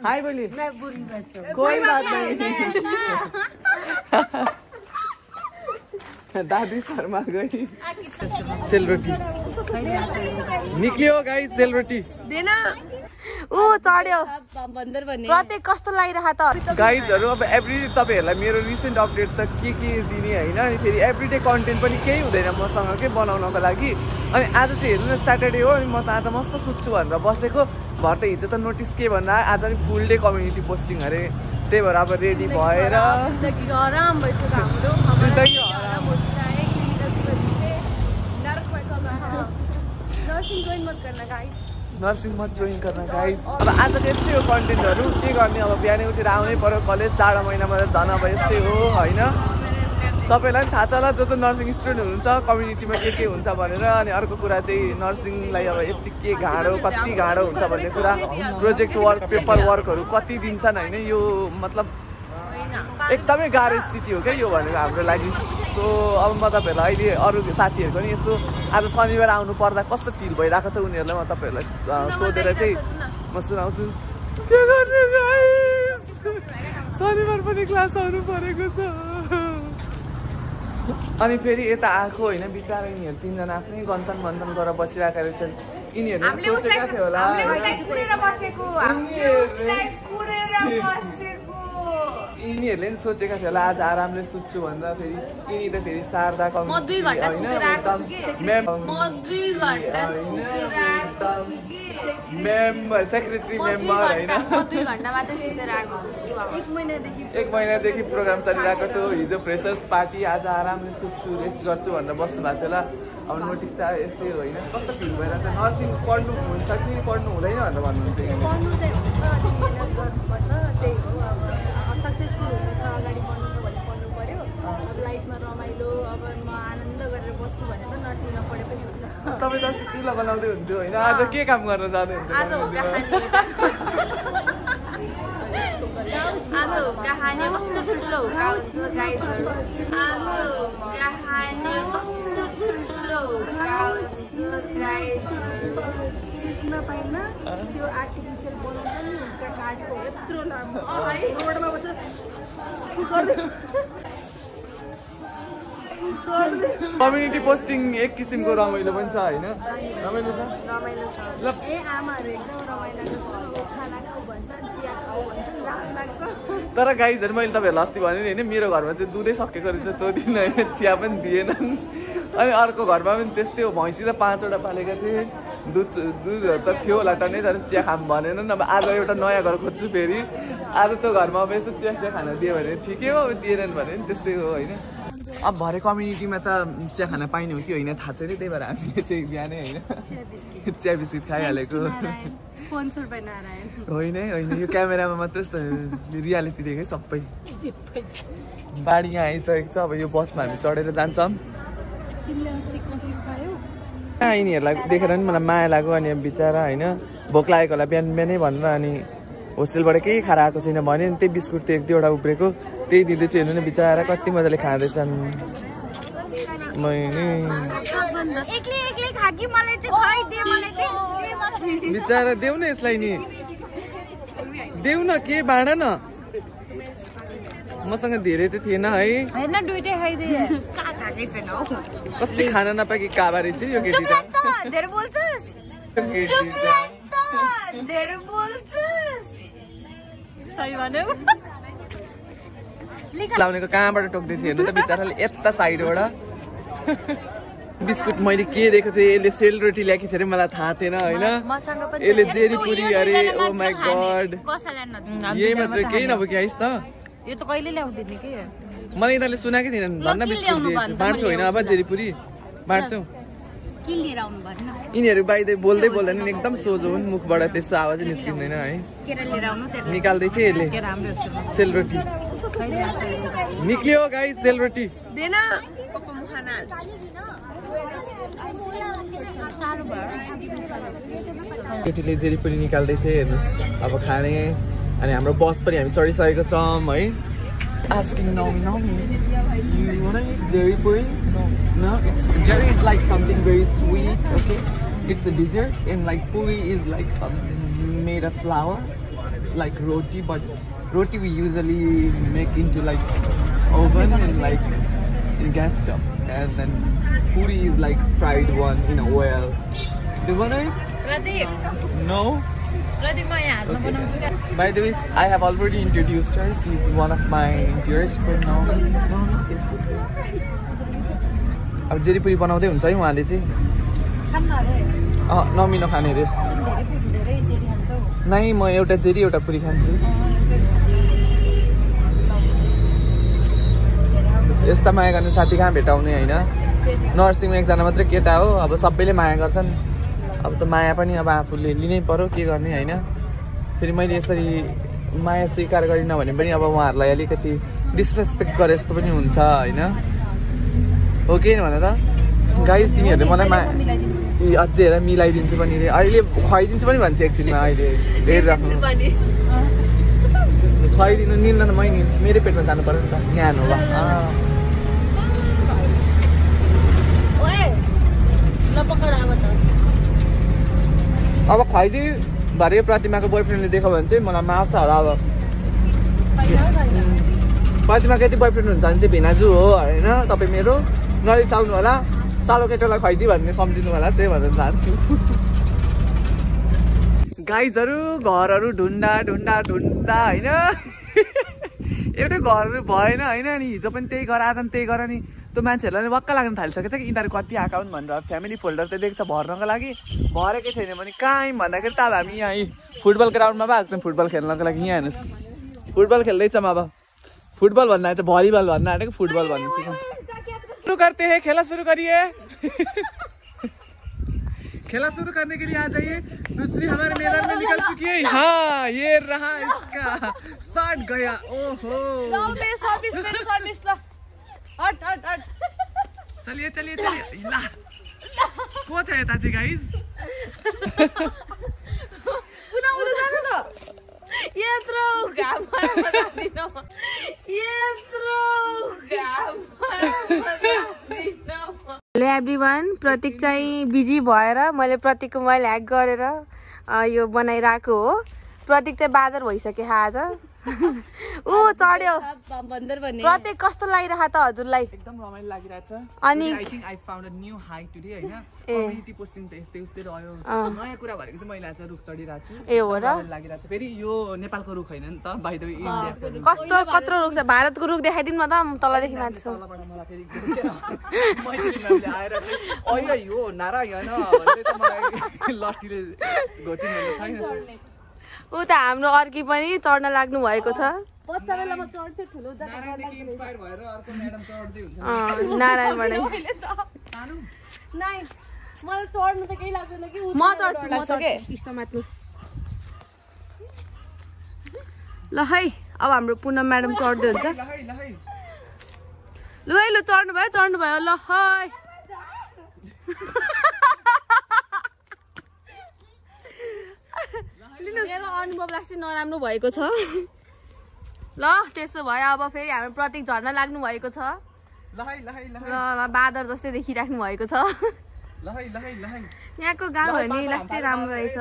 हाय बोली कोई बात नहीं दादी शर्मा गई सेलरोटी निक्लियो गाइस सेलरोटी देन ऊ चढ्यो प्रत्येक कस्तो लागिरहा त गाइजहरु अब एभ्रीडे तपाईहरुलाई मेरो रिसेन्ट अपडेट त के दिने हैन अनि फेरि एभ्रीडे कन्टेन्ट पनि केही हुँदैन मसँग के बनाउनको लागि अनि आज चाहिँ हेर्नु न स्याटरडे हो अनि म त आज मस्त सुत्छु भनेर बसेको भर त हिजो त नोटिस के भन्दा आज नि फुल डे कम्युनिटी पोस्टिङ अरे त्यही भएर अब रेडी भएर आराम भइसक्यो हाम्रो नर्सिङ जोइन मत गर्न गाइस नर्सिङ मत जोइन गर्न गाइस अब आजको यस्तै हो कन्टेन्टहरु के गर्ने अब बिहानै उठेर आउनै पर्यो कलेज 4 महिनामा झन् अब यस्तै हो हैन तपाईलाई पनि थाहा छ होला जो नर्सिङ स्टुडेन्ट हुनुहुन्छ कम्युनिटीमा के हुन्छ भनेर अनि अर्को कुरा चाहिँ नर्सिङलाई अब यति के गाह्रो कति गाह्रो हुन्छ भन्ने कुरा प्रोजेक्ट वर्क पेपर वर्कहरु कति दिन्छन् हैन यो मतलब एकदमै गाह्रो स्थिति हो क्या यो भनेको हाम्रो लागि सो अब म तपाईहरुलाई अहिले अरु साथीहरुको नि यस्तो आज शनिबार आउनु पर्दा कस्तो फिल भइराको छ उनीहरुलाई म तपाईहरुलाई सोधेर चाहिँ म सुनाउँछु के गर्ने गाइस शनिबार पनि क्लास आउनु परेको छ अनि फेरि यता आएको हैन बिचारा यिनीहरु तीनजना आफ्नै गन्तन मन्तन गरेर बसिरहेका रहेछन् यिनीहरुले सोचेका थियो होला यिनीहरुले नि सोचेका थियो होला आज आरामले सुत्छु भन्दा फेरि यिनी त फेरि शारदा म 2 घण्टा सुतिरहेको छु के म 2 घण्टा सुतिरहेको छु के मेम्बर सेक्रेटरी मेम्बर हैन म 2 घण्टा मात्रै सुतिरहेको छु 1 महिनादेखि प्रोग्राम चलिरहेको थियो हिजो फ्रेशर्स पार्टी आज आरामले सुत्छु रेस्ट गर्छु भनेर बस्नु भएको थियो होला अब नोटिस त यसै हो हैन कस्तो फिल भइरहेछ नर्सिङ पढ्नु हुन्छ कि पढ्नु हुँदैन भनेर भन्नुहुन्छ पढ्नु चाहिँ हुन्छ मिहिनेत गर्नुपर्छ त्यही हो अब सक्सेसफुल हुनु छ अगाडि बढ्नु छ भने पढ्नु पर्यो अब लाइफमा रमाइलो अब म आनन्द गरेर बस्छु भने त नर्सिङ नपढे पनि हुन्छ तपाई त अस्ति चुला बनाउँदै हुन्थ्यो हैन आज के काम गर्न जाँदै हुन्छ आज हो कहानी कस्तो ठुल्ठुलो गाउँछ गाइजहरु आज कहानी कस्तो ठुल्ठुलो गाउँछ गाइजहरु सिक्न पाइन्न त्यो आर्टिफिसियल बनाउँछ नि हुक्का काटको यत्रो लामो रोडमा बसेर कम्युनिटी पोस्टिङ एक किसिमको रमाइलो पनि छ हैन रमाइलो छ ल ए आमाहरु एकदम रमाइलो छ खाना खाऊ भन्छ चिया खाऊ भन्छ राम्रो लाग्छ तर गाइजहरु मैले तपाईहरुलाई अस्ति भने नि हैन मेरो घरमा चाहिँ दुधै सकेको रहेछ त्यो दिन हैन चिया पनि दिएनन् अनि अर्को घरमा पनि त्यस्तै हो भैँसी त 5 वटा पालेका थिए दुधहरु त थियो होला टन्नै तर चिया खाम भनेनन् अब आज एउटा नयाँ घर खोज्छु फेरि आज त्यो घरमा अब यसो चिया खाना दियो भने ठिकै हो दिएनन् भने नि त्यस्तै हो हैन अब भरे कम्युनिटीमा त चिया खाना पाइने हो कि होइन थाहा छैन त्यही भएर हामीले चाहिँ बिहानै हैन चिया बिस्कुट खाइहालेको स्पोन्सर्ड बाइ नारायण होइन यो क्यामेरामा मात्र रियालिटी देखे सबै बाढी यहाँ आइसकेको छ अब यो बसमा हामी चढेर जान्छौँ यिनीहरूलाई देखेर नि मलाई माया लाग्यो अनि बिचरा होइन भोक लागेको होला बिहान बिहानै भनेर अनि होस्टेलबाट केही खाएर आएको छैन भने त्यही बिस्कुट त्यो 1-2वटा उब्रेको त्यही दिँदैछु हेर्नु न बिचरा कति मजाले खाँदैछन् बिचरा देऊ न यसलाई नि देऊ न के बाँड न मसँग धेरै त थिएन है कस्तै खान नपाएकी काबारी चाहिँ यो केटी लाउनेको कहाँबाट टोक्दै थियो हेर्नु त बिचराले यता साइडबाट बिस्कुट मैले के दिएको थिएँ यसले सेलरोटी ल्याएकी छ अरे मलाई थाहा थिएन होइन यसले जेरीपुरी अरे ओ माई गड यही मात्र केही नभयो आइस त यो त कहिले ल्याउँदिने के मलाई यिनीहरूले सुनाएकै थिएन भन्न बिस्कुट दिएछु बाँड्छौ होइन अब जेरीपुरी बाँड्छौ यिनीहरू बाहिर बोल्दै बोल्दैन एकदम सोझो हुन् मुखबाट त्यस्तो आवाज निस्किँदैन है निकाल्दै चाहिँ यसले सेलरोटी निक्लियो गाइस सेलरोटी केटीले जेरीपुरी निकाल्दै चाहिँ हेर्नुहोस् अब खाने अनि हाम्रो बस पनि हामी चढिसकेको छौँ है asking no, you wanna eat Jerry Puri? No, it's like something very sweet, okay? It's a dessert, and like puri is like something made of flour. It's like roti, but roti we usually make into like oven and like in gas stove, and then puri is like fried one in oil. Do you want it? No. Okay. By the way, I have already introduced her. She's one of my dearest friends now. अब जेरी पुरी बनाउँदै हुन्छ है उहाँले चाहिँ नमिलो खाने रे नै म एउटा जेरी एउटा पुरी खान्छु यस्ता माया गर्ने साथी कहाँ भेटाउने हैन नर्सिङमा एकजना मात्रै केटा हो अब सबैले माया गर्छन् अब त माया पनि अब आफूले लिनै पर्यो के गर्ने हैन फेरि मैले यसरी माया स्वीकार गरिन भने पनि अब उहाँहरुलाई अलिकति डिसरेस्पेक्ट गरे जस्तो पनि हुन्छ हैन ओके भने त गाइस तिमीहरुले मलाई अझै हेर मिलाइदिन्छु पनि रे अहिले खुवाइदिन्छु पनि भन्छ एकछिनमा अहिले हेर राख्नु खुवाइदिनु निल्न त मै निल्छु मेरो पेटमा जानु पर्यो नि त यहाँ हो अब खुवाइदि भरे प्रतिमाको बोयफ्रेन्डले देख्यो भने चाहिँ मलाई माफ छ होला अब प्रतिमा कति बोयफ्रेन्ड हुन्छ भने चाहिँ भिनाजु हो हैन तपाई मेरो नरिसाउनु होला सालो केटालाई खुवाइदि भन्ने सम्झिनु होला त्यही भनेर जान्छु गाइजहरु घरहरु ढुन्डा हैन एउटै घरहरु भएन हैन अनि हिजो पनि त्यही गर आज पनि त्यही गर नि त्यो मान्छेहरुलाई वक्क लाग्न थालिसकेछ कि यिनीहरु कति आएका हुन् भनेर फ्यामिली फोल्डर त देख्छ भर्नको लागि भरेकै छैन भने कहीँ भन्दाखेरि त अब हामी यहाँ फुटबल ग्राउन्डमा भएको छौँ फुटबल खेल्नको लागि यहाँ हेर्नुस् फुटबल खेल्दैछौँ अब फुटबल भन्न आएछ भलिबल भन्न आँटेको फुटबल भन्छु शुरू करते हैं खेला शुरू करिए खेला शुरू करने के लिए आ जाइए दूसरी हमारे मैदान में निकल चुकी है हाँ ये रहा इसका शॉट गया ओहो चलिए ला को छ यता चाहिँ गाइस हेलो एभ्रिवान प्रतीक चाहिँ बिजी भएर मैले प्रतीकको मोबाइल ह्याक गरेर यो बनाइराको हो प्रतीक चाहिँ बादर भइसक्यो आज ऊ चढ्यो प्रतीक कस्तो लागिरहेको त हजुरलाई एकदम रमाइलो लागिरहेछ अनि I think I found a new height today हैन कम्युनिटी पोस्टिङ त यस्तै रह्यो नयाँ कुरा भनेको चाहिँ मैले आज रुख चढिरहेको छु ए हो र लागिरहेछ फेरि यो नेपालको रुख हैन नि त बाइ द वे इन्डियाको रुख कस्तो कत्रो रुख छ भारतको रुख देखाइदिनु न त तलदेखि माथि तलबाट मलाई फेरि मैले आएर चाहिँ अय यो नारा हैन भन्दै त मलाई लट्टीले घोचिन छैन ऊ त हाम्रो अर्की पनि चढ्न लाग्नु भएको छ नारायणबाट म चढ्छु ल है अब हाम्रो पुनम म्याडम चढ्दै हुन्छ लु है लु चढ्नु भयो ल है मेरो अनुभव लास्टै नराम्रो भएको छ ल त्यसो भयो अब फेरि हाम्रो प्रतीक झर्न लाग्नु भएको छ ल बादर जस्तै देखिराख्नु भएको छ यहाँको गाउँ भने लास्टै राम्रो रहेछ